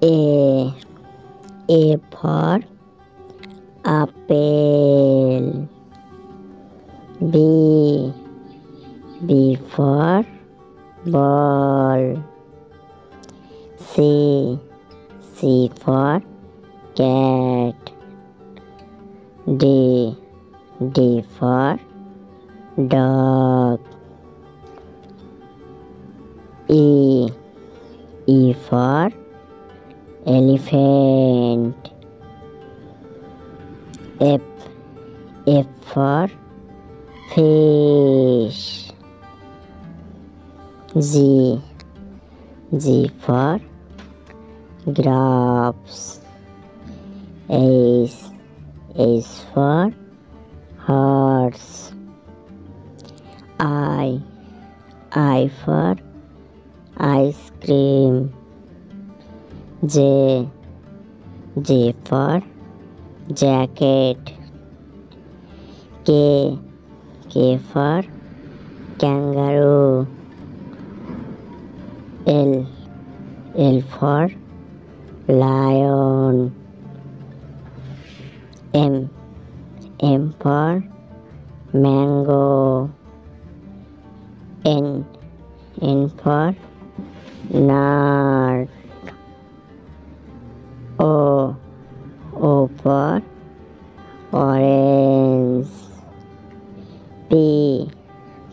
A. A for apple. B. B for ball. C. C for cat. D. D for dog. E. E for elephant. F. F for fish. G. G for grapes. H. H for horse. I. I for ice cream. J. J for jacket. K. K for kangaroo. L. L for lion. M. M for mango. N. N for nut. O. O for orange. P.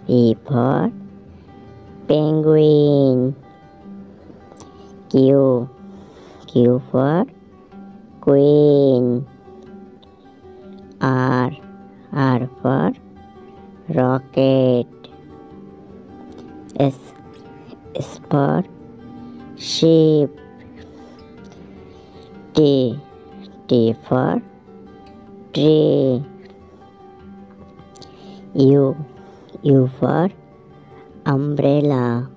P for penguin. Q. Q for queen. R. R for rocket. S. S for sheep. T. T for tree. U. U for umbrella.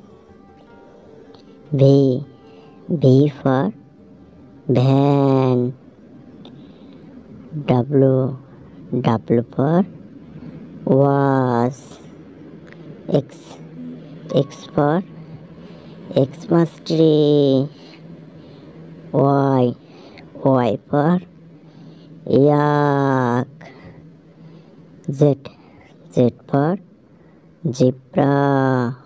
V. V for van. W. W for was. X. X for Xmas tree. Y. Y for yak. Z. Z for zebra.